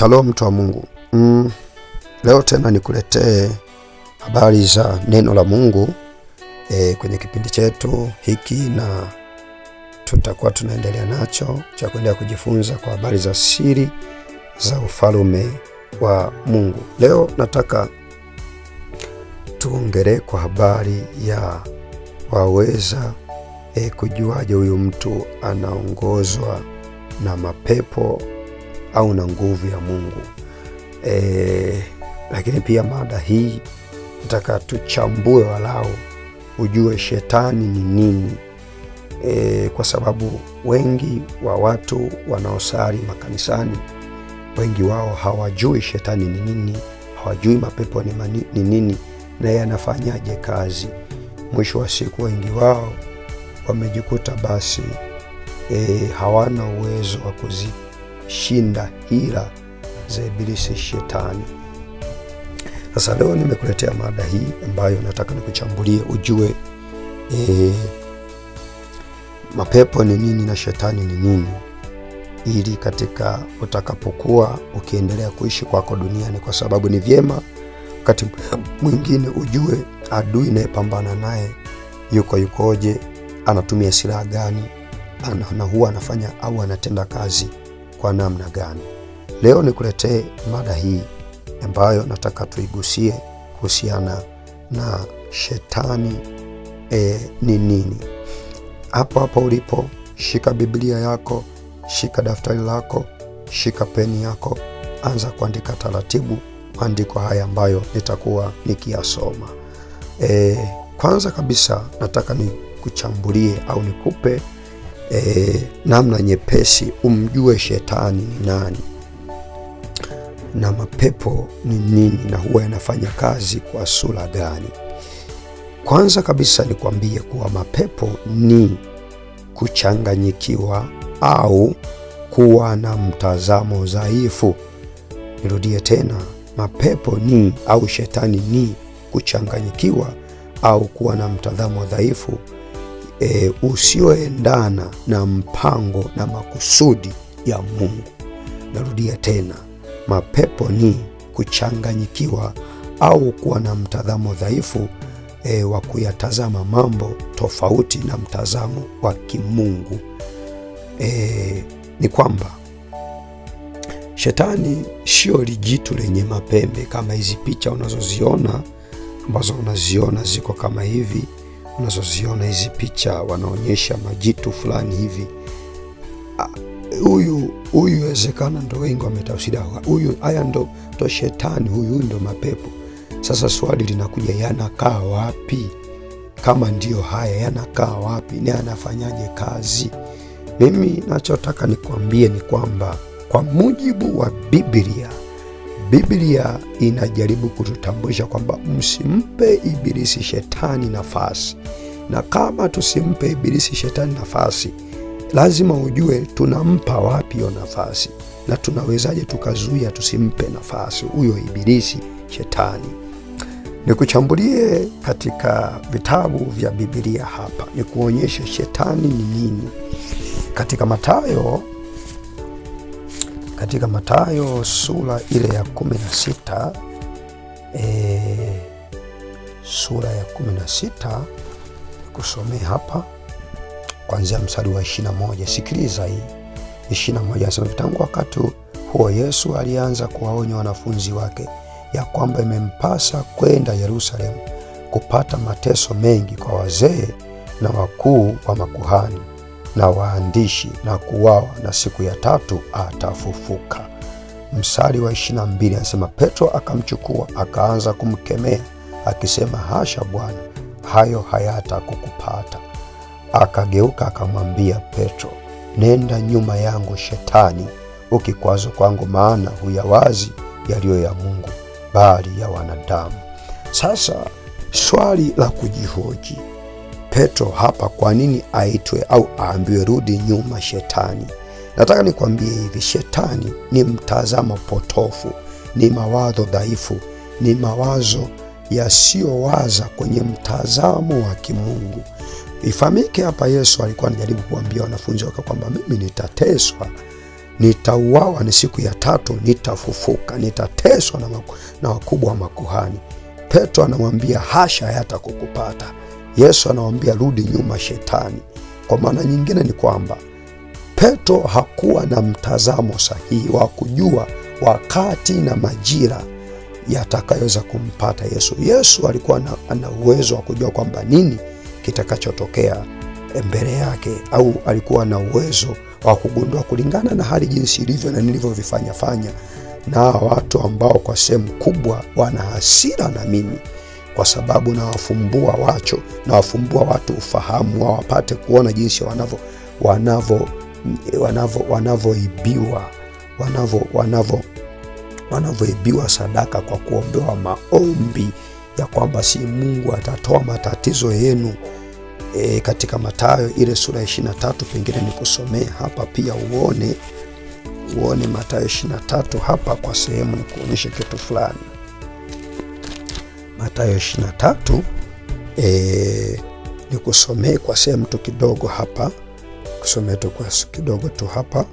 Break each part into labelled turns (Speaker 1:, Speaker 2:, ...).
Speaker 1: Shalom mtu wa Mungu. Leo tena nikuletee habari za neno la Mungu kwenye kipindi chetu hiki, na tutakuwa tunaendelea nacho cha kuendelea kujifunza kwa habari za siri za ufalme wa Mungu. Leo nataka tuongelee kwa habari ya waweza kujuaje huyu mtu anaongozwa na mapepo au na nguvu ya Mungu. Lakini pia mada hii nataka tuchambue walau ujue shetani ni nini, kwa sababu wengi wa watu wanaosali makanisani, wengi wao hawajui shetani ni nini, hawajui mapepo ni nini na yanafanyaje kazi. Mwisho wa siku wengi wao wamejikuta basi hawana uwezo wa kuzishinda hila za ibilisi shetani. Sasa leo nimekuletea mada hii ambayo nataka nikuchambulie ujue mapepo ni nini na shetani ni nini, ili katika utakapokuwa ukiendelea kuishi kwako duniani, kwa sababu ni vyema wakati mwingine ujue adui unayepambana naye yukoje, anatumia silaha gani, na huwa anafanya au anatenda kazi kwa namna gani. Leo nikuletee mada hii ambayo nataka tuigusie kuhusiana na shetani ni nini. Hapo ulipo, shika Biblia yako, shika daftari lako, shika peni yako, anza kuandika taratibu maandiko haya ambayo nitakuwa nikiyasoma. Kwanza kabisa nataka nikuchambulie au nikupe namna nyepesi umjue shetani ni nani na mapepo ni nini na huwa yanafanya kazi kwa sura gani. Kwanza kabisa nikwambie kuwa mapepo ni kuchanganyikiwa au kuwa na mtazamo dhaifu. Nirudie tena, mapepo ni au shetani ni kuchanganyikiwa au kuwa na mtazamo dhaifu usioendana na mpango na makusudi ya Mungu. Narudia tena, mapepo ni kuchanganyikiwa au kuwa na mtazamo dhaifu wa kuyatazama mambo tofauti na mtazamo wa kimungu. Ni kwamba shetani sio lijitu lenye mapembe kama hizi picha unazoziona, ambazo unaziona ziko kama hivi. Unazoziona hizi picha wanaonyesha majitu fulani hivi. Huyu inawezekana ndo wengi wametafsiri huyu, haya ndo shetani, huyu ndo mapepo. Sasa swali linakuja, yanakaa wapi? Kama ndio haya, yanakaa wapi na yanafanyaje kazi? Mimi nachotaka nikwambie ni kwamba kwa mujibu wa Biblia inajaribu kututambulisha kwamba msimpe ibilisi shetani nafasi, na kama tusimpe ibilisi shetani nafasi, lazima ujue tunampa wapi hiyo nafasi na tunawezaje tukazuia tusimpe nafasi huyo ibilisi shetani. Nikuchambulie katika vitabu vya Biblia hapa, nikuonyeshe shetani ni nini. Katika Mathayo sura ile ya 16, sura ya 16 kusomea hapa kuanzia mstari wa 21. Sikiliza hii 21, anasema, tangu wakati huo Yesu alianza kuwaonya wanafunzi wake ya kwamba imempasa kwenda Yerusalemu kupata mateso mengi kwa wazee na wakuu wa makuhani na waandishi na kuuawa, na siku ya tatu atafufuka. Mstari wa 22 anasema, Petro akamchukua akaanza kumkemea akisema, hasha Bwana, hayo hayata kukupata. Akageuka akamwambia Petro, nenda nyuma yangu Shetani, ukikwazo kwangu, maana huyawazi yaliyo ya Mungu bali ya wanadamu. Sasa swali la kujihoji, Petro hapa kwa nini aitwe au aambiwe rudi nyuma shetani? Nataka nikwambie hivi, shetani ni mtazamo potofu, ni mawazo dhaifu, ni mawazo yasiyowaza kwenye mtazamo wa kimungu. Ifahamike hapa Yesu alikuwa anajaribu kuambia wanafunzi wake kwamba mimi nitateswa, nitauawa, ni siku ya tatu nitafufuka, nitateswa na wakubwa wa makuhani. Petro anamwambia hasha, hayatakukupata. Yesu anamwambia rudi nyuma Shetani. Kwa maana nyingine ni kwamba Petro hakuwa na mtazamo sahihi wa kujua wakati na majira yatakayoweza kumpata Yesu. Yesu alikuwa ana uwezo wa kujua kwamba nini kitakachotokea mbele yake, au alikuwa na uwezo wa kugundua kulingana na hali jinsi ilivyo na nilivyovifanya na watu ambao kwa sehemu kubwa wana hasira na mimi, kwa sababu nawafumbua watu ufahamu wa wapate kuona jinsi wanavyoibiwa sadaka kwa kuombewa maombi ya kwamba si Mungu atatoa matatizo yenu. Katika Mathayo ile sura ya 23, pengine nikusomee hapa pia uone Mathayo 23 hapa kwa sehemu, ni kuonyesha kitu fulani. Mathayo 23 nikusomee kwa sehemu tu kidogo hapa, kusomea tu kwa kidogo tu hapa,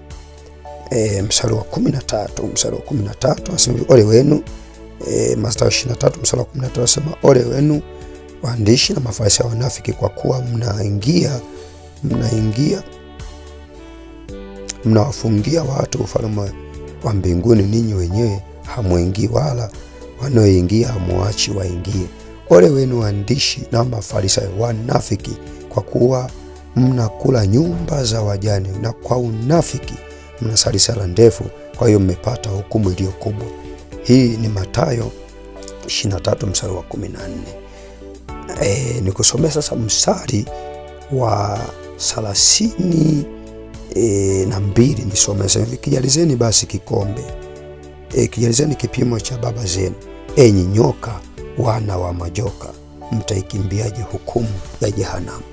Speaker 1: mstari wa 13 asema ole wenu. Mathayo 23 mstari wa 13 asema ole wenu waandishi na Mafarisayo wanafiki, kwa kuwa mnawafungia watu ufalme wa mbinguni, ninyi wenyewe hamwingii, wala wanaoingia hamwachi waingie. Ole wenu waandishi na Mafarisayo wanafiki, kwa kuwa mnakula nyumba za wajane, na kwa unafiki mnasali sala ndefu, kwa hiyo mmepata hukumu iliyo kubwa. Hii ni Mathayo 23 mstari wa 14. Nikusomea sasa mstari wa 32. Nisome hivi: kijalizeni basi kikombe, kijalizeni kipimo cha baba zenu, enyi nyoka, wana wa majoka, mtaikimbiaje hukumu ya jehanamu?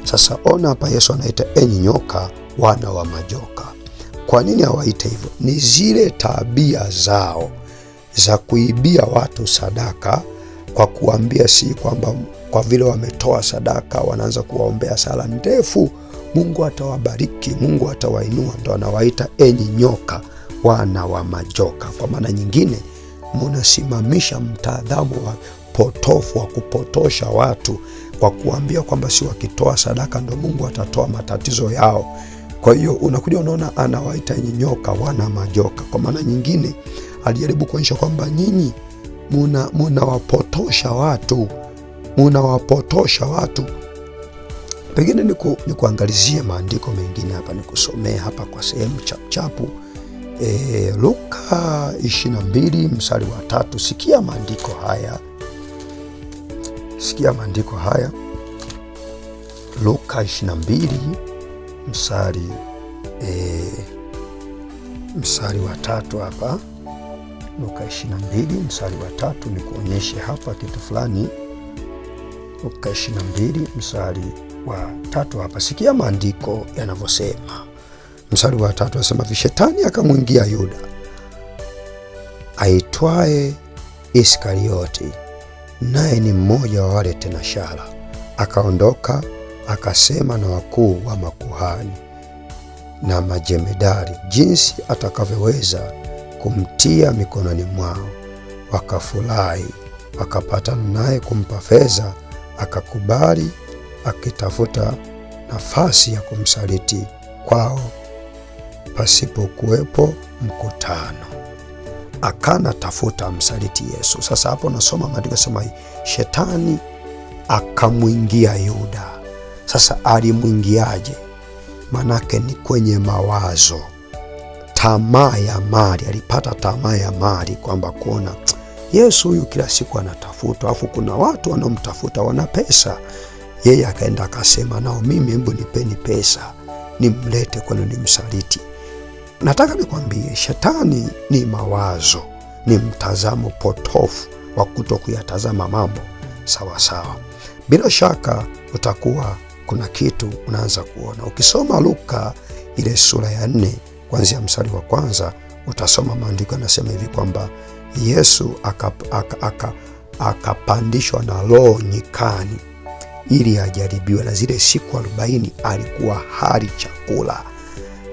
Speaker 1: Sasa ona hapa Yesu anaita enyi nyoka, wana wa majoka. Kwa nini hawaita hivyo? Ni zile tabia zao za kuibia watu sadaka, kwa kuambia si kwamba kwa vile wametoa sadaka wanaanza kuwaombea sala ndefu, Mungu atawabariki, Mungu atawainua. Ndo anawaita enyi nyoka, wana wa majoka. Kwa maana nyingine, munasimamisha mtazamo wa potofu wa kupotosha watu kwa kuambia kwamba si wakitoa sadaka ndo Mungu atatoa matatizo yao. Kwa hiyo unakuja unaona anawaita enyi nyoka, wana majoka. Kwa maana nyingine alijaribu kuonyesha kwamba nyinyi munawapotosha watu. Pengine nikuangalizie maandiko mengine hapa, nikusomee hapa kwa sehemu chapu. Luka 22 mstari wa 3. Sikia maandiko haya. Luka 22 mstari wa 3 hapa. Luka 22 mstari wa 3, ni kuonyeshe hapa kitu fulani. Luka 22 mstari wa 3 hapa. Sikia maandiko yanavyosema. Mstari wa 3 anasema, Shetani akamwingia Yuda aitwaye Iskarioti, naye ni mmoja wa wale tenashara. Akaondoka akasema na wakuu wa makuhani na majemedari jinsi atakavyoweza kumtia mikononi mwao. Wakafurahi, wakapatana naye kumpa fedha, akakubali, akitafuta nafasi ya kumsaliti kwao pasipokuwepo mkutano. Akana tafuta msaliti Yesu. Sasa hapo nasoma maandiko sema Shetani akamwingia Yuda. Sasa alimwingiaje? Manake ni kwenye mawazo, tamaa ya mali. Alipata tamaa ya mali, kwamba kuona Yesu huyu kila siku anatafuta, alafu kuna watu wanaomtafuta wana pesa. Yeye akaenda akasema nao, mimi hebu nipeni pesa nimlete kwenu nimsaliti. Nataka nikwambie, Shetani ni mawazo, ni mtazamo potofu wa kuto kuyatazama mambo sawa sawa. Bila shaka utakuwa kuna kitu unaanza kuona. Ukisoma Luka ile sura ya 4 kuanzia mstari wa 1, utasoma maandiko yanasema hivi kwamba Yesu akapandishwa na Roho nyikani ili ajaribiwe, na zile siku 40 alikuwa hali chakula.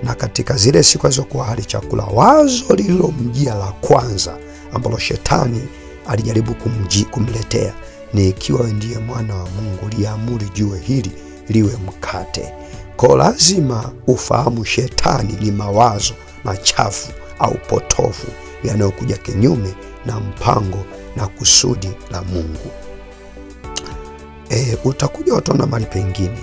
Speaker 1: Na katika zile siku alizokuwa hali chakula, wazo lililomjia la kwanza ambalo shetani alijaribu kumletea ni, ikiwa ndiye mwana wa Mungu, liamuru jiwe hili liwe mkate. Kwa lazima ufahamu shetani ni mawazo machafu au potofu yanayokuja kinyume na mpango na kusudi la Mungu. Utakuja utaona mahali pengine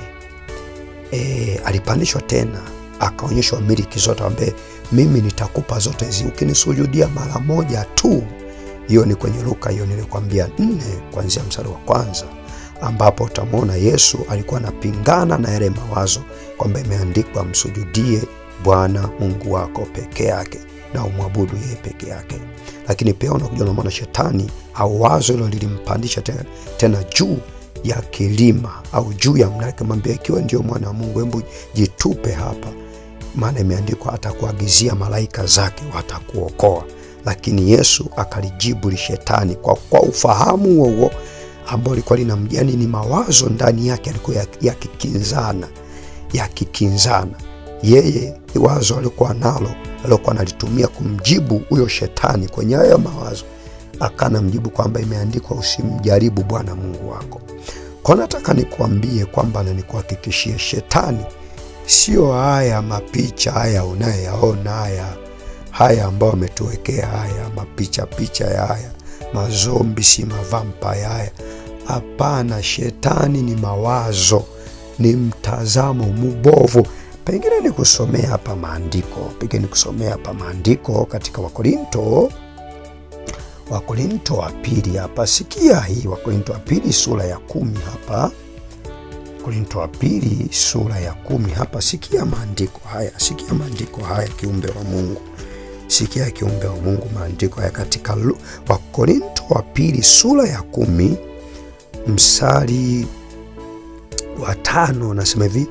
Speaker 1: alipandishwa tena akaonyeshwa miliki zote, ambaye mimi nitakupa zote hizi ukinisujudia mara moja tu. Hiyo ni kwenye Luka, hiyo nilikwambia 4 kuanzia mstari wa kwanza, ambapo utamwona Yesu alikuwa anapingana na yale mawazo kwamba imeandikwa, msujudie Bwana Mungu wako peke yake na umwabudu yeye peke yake. Lakini pia unakuja unamwona shetani au wazo hilo lilimpandisha tena juu ya kilima au juu ya mlima, kumwambia, ikiwa ndio mwana wa Mungu, hebu jitupe hapa, maana imeandikwa atakuagizia malaika zake watakuokoa. Lakini Yesu akalijibu shetani kwa ufahamu huo ambao alikuwa linamjani, ni mawazo ndani yake alikuwa yakikinzana. Yeye wazo alikuwa nalo, alikuwa analitumia kumjibu huyo shetani kwenye hayo mawazo, akana mjibu kwamba imeandikwa, usimjaribu Bwana Mungu wako. Kwa nataka nikuambie kwamba na nikuhakikishie, shetani sio haya mapicha haya unayoyaona haya ambayo ametuwekea haya mapicha ya haya mazombi, si mavampire haya. Hapana, shetani ni mawazo, ni mtazamo mbovu. Pengine nikusomea hapa maandiko, katika Wakorinto wa pili hapa. Sikia hii, Wakorinto wa pili sura ya 10 hapa. Wakorinto wa pili sura ya 10 hapa. Sikia maandiko haya, kiumbe wa Mungu. Sikia kiumbe wa Mungu, maandiko haya katika Wakorinto wa pili sura ya 10 mstari wa 5, nasema hivi: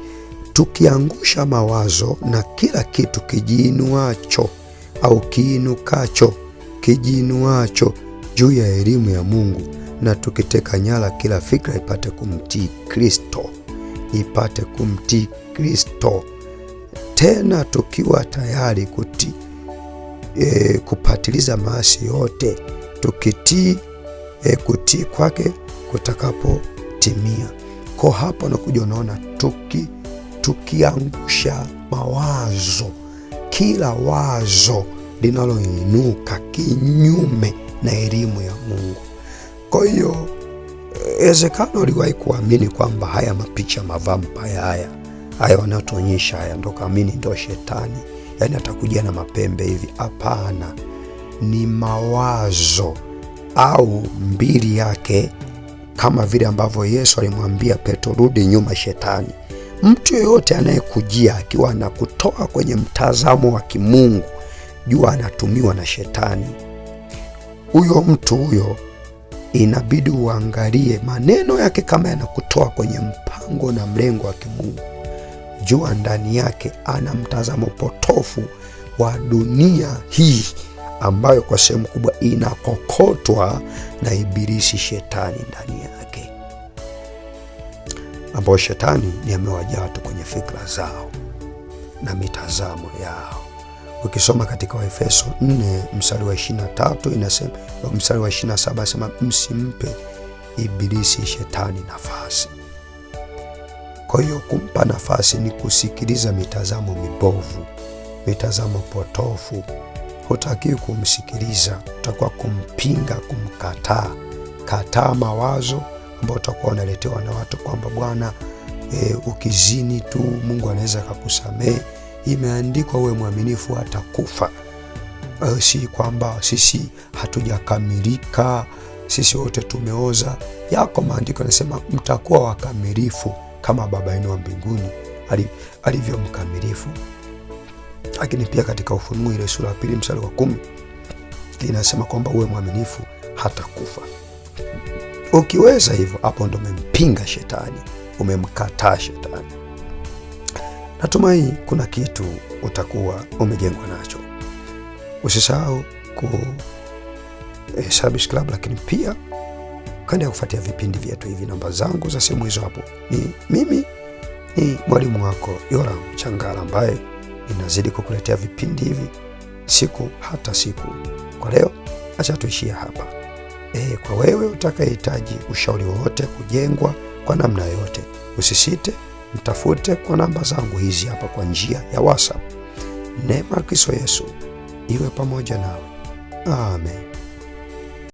Speaker 1: tukiangusha mawazo na kila kitu kijiinuacho au kijiinuacho juu ya elimu ya Mungu, na tukiteka nyara kila fikra ipate kumtii Kristo, tena tukiwa tayari kupatiliza maasi yote, tukitii kutii kwake kutakapotimia. Kwa hapo nakuja unaona tukiangusha mawazo, kila wazo linaloinuka kinyume na elimu ya Mungu. Kwa hiyo Ezekiel aliwahi kuamini kwamba haya mapicha mavampa haya wanaotuonyesha haya ndo kaamini ndo shetani, yaani atakuja na mapembe hivi. Hapana, ni mawazo au mbili yake, kama vile ambavyo Yesu alimwambia Petro, rudi nyuma shetani. Mtu yeyote anayekujia akiwa anakutoa kwenye mtazamo wa kimungu, jua anatumiwa na shetani. Huyo mtu huyo inabidi uangalie maneno yake, kama yanakutoa kwenye mpango na mlengo wa kimungu, jua ndani yake ana mtazamo potofu wa dunia hii, ambayo kwa sehemu kubwa inakokotwa na ibilisi shetani ndani yake, ambao shetani ni amewajaa watu kwenye fikra zao na mitazamo yao. Ukisoma katika Waefeso 4 mstari wa 23 inasema, mstari wa 27 inasema, msimpe ibilisi shetani nafasi. Kwa hiyo kumpa nafasi ni kusikiliza mitazamo mibovu, mitazamo potofu. Hutakiwi kumsikiliza, utakuwa kumpinga, kataa mawazo ambayo utakuwa unaletewa na watu kwamba bwana, ukizini tu Mungu anaweza kukusamehe, imeandikwa uwe mwaminifu hata kufa. Si kwamba sisi hatujakamilika, sisi wote tumeoza. Yako maandiko yanasema mtakuwa wakamilifu kama Baba yenu wa mbinguni alivyo mkamilifu. Lakini pia katika Ufunuo ile sura ya 2 mstari wa 10 inasema kwamba uwe mwaminifu hata kufa. Ukiweza hivyo, hapo ndo umempinga shetani, umemkataa shetani. Natumai kuna kitu utakuwa umejengwa nacho. Usisahau subscribe, lakini pia kaendelea kufuatia vipindi vyetu hivi. Namba zangu za simu hizo hapo. Mimi ni mwalimu wako Yoram Changala, ambaye ninazidi kukuletea vipindi hivi siku hata siku. Kwa leo acha tuishie hapa. Kwa wewe utakayehitaji ushauri wowote, kujengwa kwa namna yoyote, usisite, mtafute kwa namba zangu hizi hapa kwa njia ya WhatsApp. Neema ya Kristo Yesu iwe pamoja nawe. Amen.